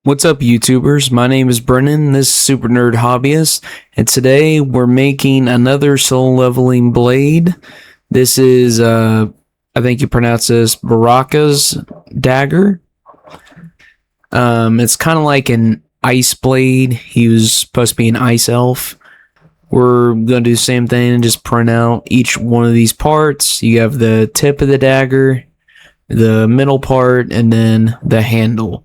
What's up, YouTubers? My name is Brennan, this is Super Nerd Hobbyist, and today we're making another soul leveling blade. This is, I think you pronounce this Baruka's Dagger. It's kind of like an ice blade. He was supposed to be an ice elf. We're going to do the same thing and just print out each one of these parts. You have the tip of the dagger, the middle part, and then the handle.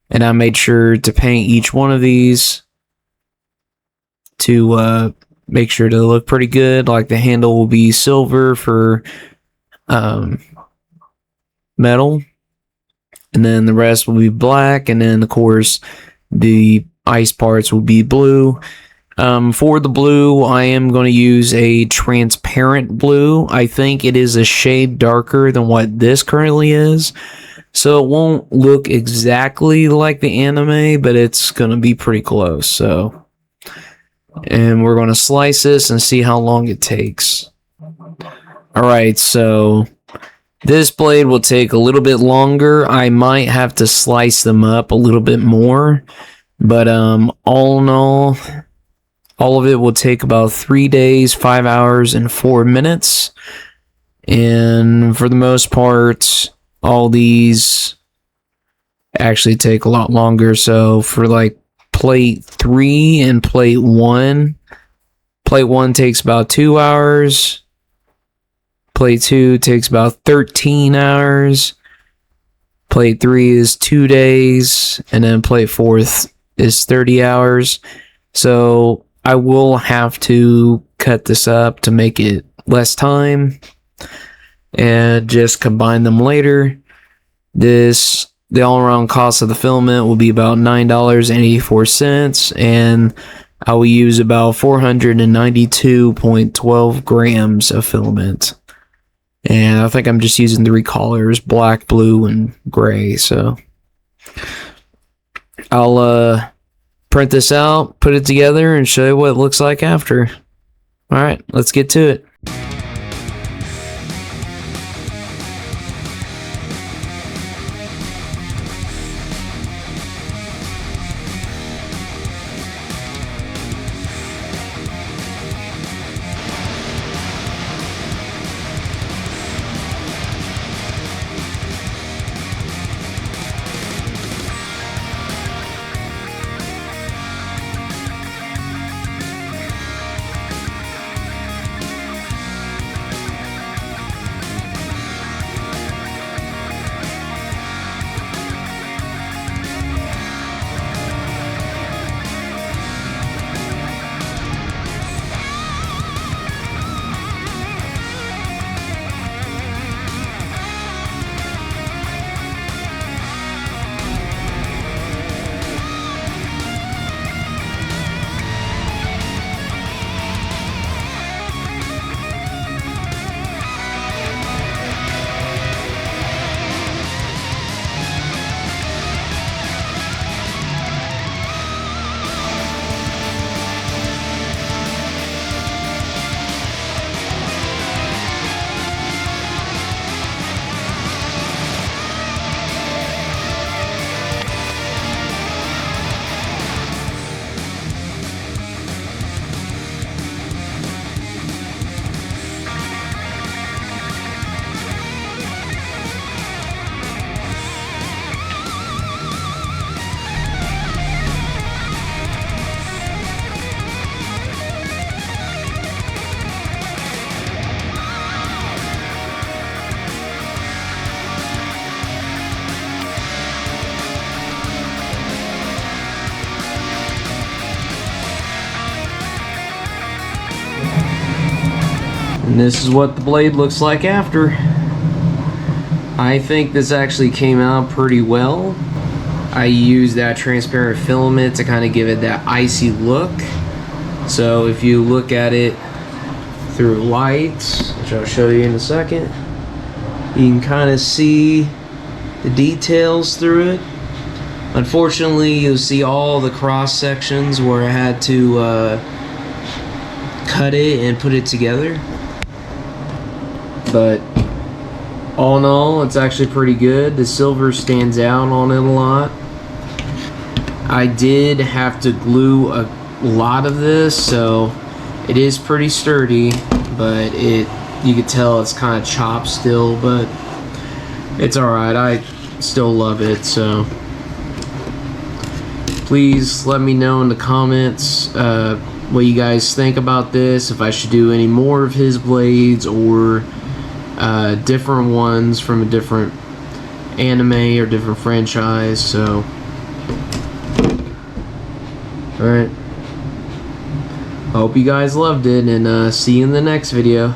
And I made sure to paint each one of these to make sure to look pretty good. Like the handle will be silver for metal, and then the rest will be black, and then of course the ice parts will be blue. For the blue, I am going to use a transparent blue. I think it is a shade darker than what this currently is. So it won't look exactly like the anime, but it's going to be pretty close. So, and we're going to slice this and see how long it takes. Alright, so this blade will take a little bit longer. I might have to slice them up a little bit more. But all in all of it will take about 3 days, 5 hours, and 4 minutes. And for the most part, all these actually take a lot longer. So for like plate 3 and plate 1 takes about 2 hours. Plate 2 takes about 13 hours. Plate 3 is 2 days. And then plate 4 is 30 hours. So I will have to cut this up to make it less time and just combine them later. The all-around cost of the filament will be about $9.84, and I will use about 492.12 grams of filament. And I think I'm just using 3 colors, black, blue, and gray. So I'll print this out, put it together, and show you what it looks like after. Alright, let's get to it. And this is what the blade looks like after. I think this actually came out pretty well. I used that transparent filament to kind of give it that icy look. So if you look at it through lights, which I'll show you in a second, you can kind of see the details through it. Unfortunately, you'll see all the cross sections where I had to cut it and put it together. But all in all, it's actually pretty good. The silver stands out on it a lot. I did have to glue a lot of this, so it is pretty sturdy, but you could tell it's kind of chopped still, but it's alright. I still love it, so please let me know in the comments what you guys think about this, if I should do any more of his blades or different ones from a different anime or different franchise. So alright, hope you guys loved it, and see you in the next video.